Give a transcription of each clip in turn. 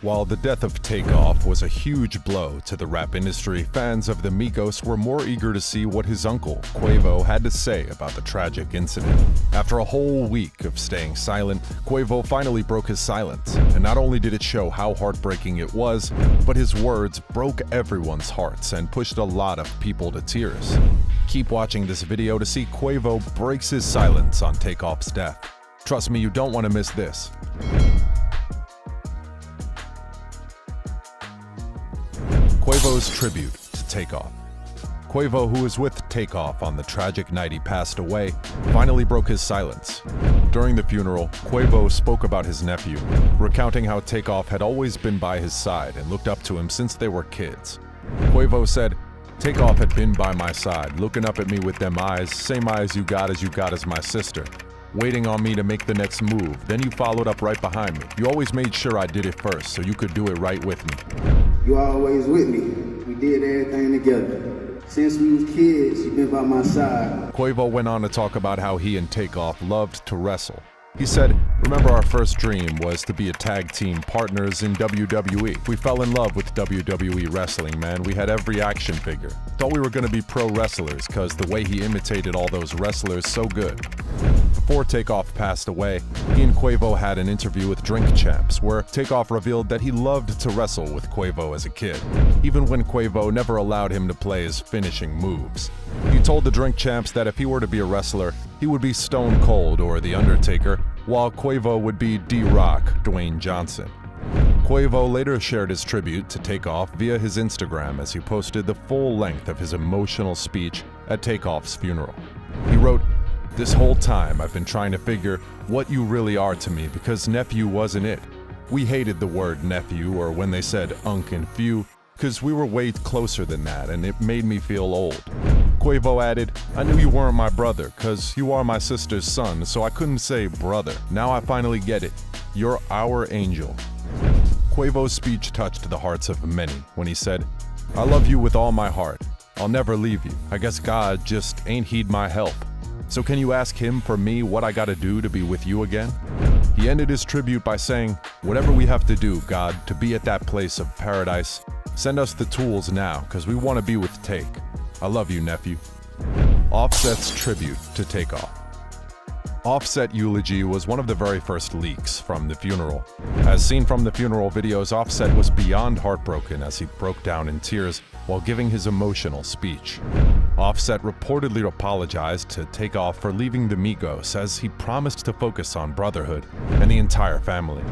While the death of Takeoff was a huge blow to the rap industry, fans of the Migos were more eager to see what his uncle, Quavo, had to say about the tragic incident. After a whole week of staying silent, Quavo finally broke his silence, and not only did it show how heartbreaking it was, but his words broke everyone's hearts and pushed a lot of people to tears. Keep watching this video to see Quavo breaks his silence on Takeoff's death. Trust me, you don't want to miss this. Quavo's tribute to Takeoff. Quavo, who was with Takeoff on the tragic night he passed away, finally broke his silence. During the funeral, Quavo spoke about his nephew, recounting how Takeoff had always been by his side and looked up to him since they were kids. Quavo said, "Takeoff had been by my side, looking up at me with them eyes, same eyes you got as my sister. Waiting on me to make the next move, then you followed up right behind me. You always made sure I did it first so you could do it right with me. You always with me. We did everything together. Since we was kids, you been by my side." Quavo went on to talk about how he and Takeoff loved to wrestle. He said, "Remember, our first dream was to be a tag team partners in WWE. We fell in love with WWE wrestling, man. We had every action figure. Thought we were going to be pro wrestlers because the way he imitated all those wrestlers so good." Before Takeoff passed away, he and Quavo had an interview with Drink Champs where Takeoff revealed that he loved to wrestle with Quavo as a kid, even when Quavo never allowed him to play his finishing moves. He told the Drink Champs that if he were to be a wrestler, he would be Stone Cold or The Undertaker, while Quavo would be D-Rock, Dwayne Johnson. Quavo later shared his tribute to Takeoff via his Instagram as he posted the full length of his emotional speech at Takeoff's funeral. He wrote, "This whole time I've been trying to figure what you really are to me because nephew wasn't it. We hated the word nephew or when they said unk and few because we were way closer than that and it made me feel old." Quavo added, "I knew you weren't my brother because you are my sister's son, so I couldn't say brother. Now I finally get it. You're our angel." Quavo's speech touched the hearts of many when he said, "I love you with all my heart. I'll never leave you. I guess God just ain't heed my help. So can you ask him for me what I gotta do to be with you again?" He ended his tribute by saying, "Whatever we have to do, God, to be at that place of paradise, send us the tools now, cause we want to be with Take. I love you, nephew." Offset's tribute to Takeoff. Offset eulogy was one of the very first leaks from the funeral. As seen from the funeral videos, Offset was beyond heartbroken as he broke down in tears while giving his emotional speech. Offset reportedly apologized to Takeoff for leaving the Migos as he promised to focus on brotherhood and the entire family.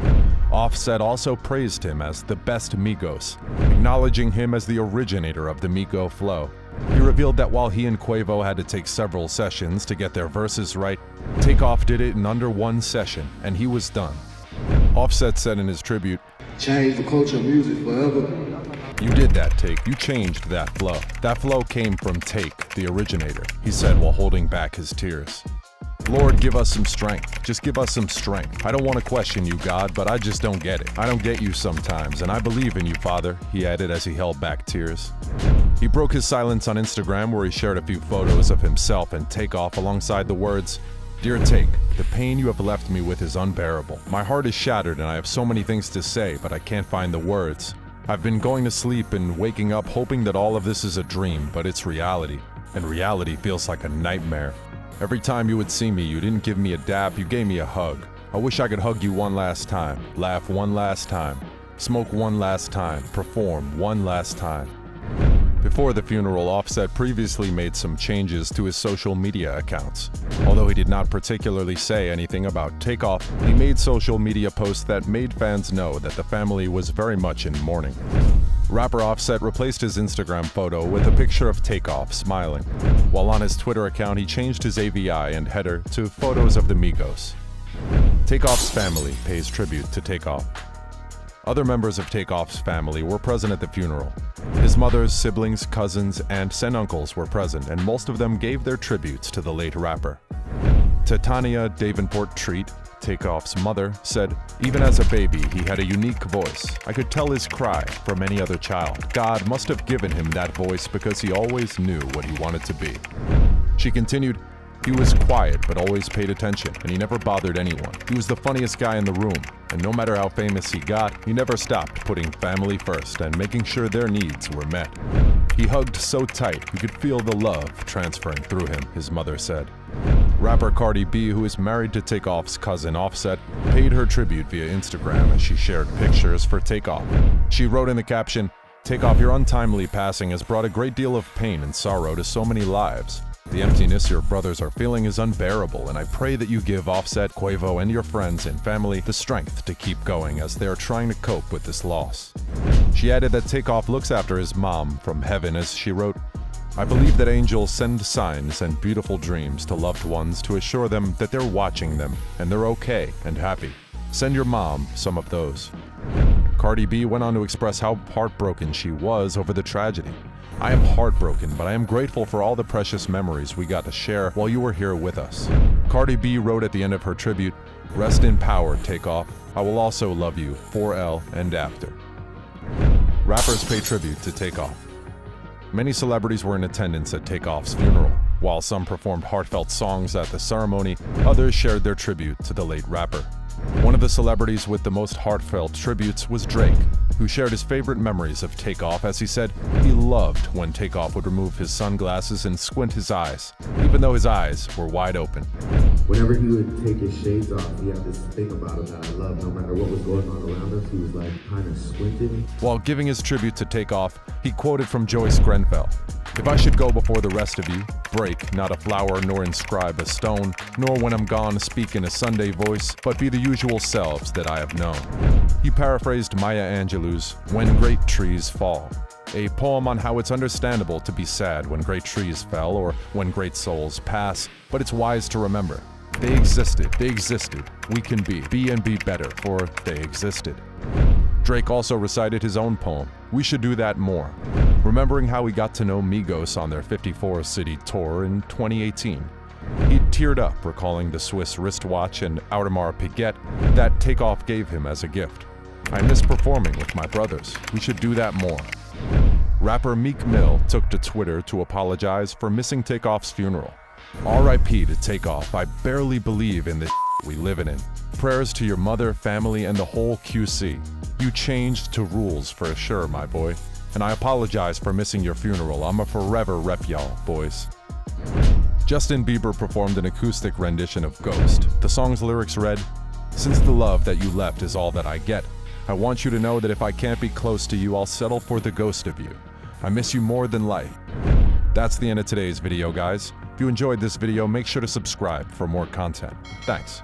Offset also praised him as the best Migos, acknowledging him as the originator of the Migo flow. He revealed that while he and Quavo had to take several sessions to get their verses right, Takeoff did it in under one session, and he was done. Offset said in his tribute, "Change the culture of music forever." "You did that, Take. You changed that flow. That flow came from Take, the originator," he said while holding back his tears. "Lord, give us some strength. Just give us some strength. I don't want to question you, God, but I just don't get it. I don't get you sometimes, and I believe in you, Father," he added as he held back tears. He broke his silence on Instagram where he shared a few photos of himself and Takeoff alongside the words, "Dear Take, the pain you have left me with is unbearable. My heart is shattered and I have so many things to say, but I can't find the words. I've been going to sleep and waking up hoping that all of this is a dream, but it's reality, and reality feels like a nightmare. Every time you would see me, you didn't give me a dap, you gave me a hug. I wish I could hug you one last time, laugh one last time, smoke one last time, perform one last time." Before the funeral, Offset previously made some changes to his social media accounts. Although he did not particularly say anything about Takeoff, he made social media posts that made fans know that the family was very much in mourning. Rapper Offset replaced his Instagram photo with a picture of Takeoff smiling, while on his Twitter account he changed his AVI and header to photos of the Migos. Takeoff's family pays tribute to Takeoff. Other members of Takeoff's family were present at the funeral. His mother's siblings, cousins, aunts, and uncles were present, and most of them gave their tributes to the late rapper. Titania Davenport Treat, Takeoff's mother, said, "Even as a baby, he had a unique voice. I could tell his cry from any other child. God must have given him that voice because he always knew what he wanted to be." She continued, He was quiet but always paid attention, and he never bothered anyone. He was the funniest guy in the room, and no matter how famous he got, he never stopped putting family first and making sure their needs were met. He hugged so tight you could feel the love transferring through him, his mother said. Rapper Cardi B, who is married to Takeoff's cousin Offset, paid her tribute via Instagram as she shared pictures for Takeoff. She wrote in the caption, "Takeoff, your untimely passing has brought a great deal of pain and sorrow to so many lives. The emptiness your brothers are feeling is unbearable, and I pray that you give Offset, Quavo, and your friends and family the strength to keep going as they are trying to cope with this loss." She added that Takeoff looks after his mom from heaven as she wrote, "I believe that angels send signs and beautiful dreams to loved ones to assure them that they're watching them and they're okay and happy. Send your mom some of those." Cardi B went on to express how heartbroken she was over the tragedy. "I am heartbroken, but I am grateful for all the precious memories we got to share while you were here with us." Cardi B wrote at the end of her tribute, "Rest in power, Takeoff. I will also love you, 4L and after." Rappers pay tribute to Takeoff. Many celebrities were in attendance at Takeoff's funeral. While some performed heartfelt songs at the ceremony, others shared their tribute to the late rapper. One of the celebrities with the most heartfelt tributes was Drake, who shared his favorite memories of Takeoff as he said he loved when Takeoff would remove his sunglasses and squint his eyes, even though his eyes were wide open. Whenever he would take his shades off, he had this thing about him that I loved. No matter what was going on around us, he was like kind of squinting. While giving his tribute to Takeoff, he quoted from Joyce Grenfell, "If I should go before the rest of you, break not a flower nor inscribe a stone, nor when I'm gone speak in a Sunday voice, but be the usual selves that I have known." He paraphrased Maya Angelou's "When Great Trees Fall," a poem on how it's understandable to be sad when great trees fell or when great souls pass, but it's wise to remember. They existed, we can be and be better, for they existed. Drake also recited his own poem, "We Should Do That More," remembering how he got to know Migos on their 54-city tour in 2018. He teared up recalling the Swiss wristwatch and Audemars Piguet that Takeoff gave him as a gift. "I miss performing with my brothers. We should do that more." Rapper Meek Mill took to Twitter to apologize for missing Takeoff's funeral. "RIP to Takeoff. I barely believe in this we living in. Prayers to your mother, family, and the whole QC. You changed to rules for sure, my boy. And I apologize for missing your funeral. I'm a forever rep y'all, boys." Justin Bieber performed an acoustic rendition of Ghost. The song's lyrics read, "Since the love that you left is all that I get, I want you to know that if I can't be close to you, I'll settle for the ghost of you. I miss you more than life." That's the end of today's video, guys. If you enjoyed this video, make sure to subscribe for more content. Thanks.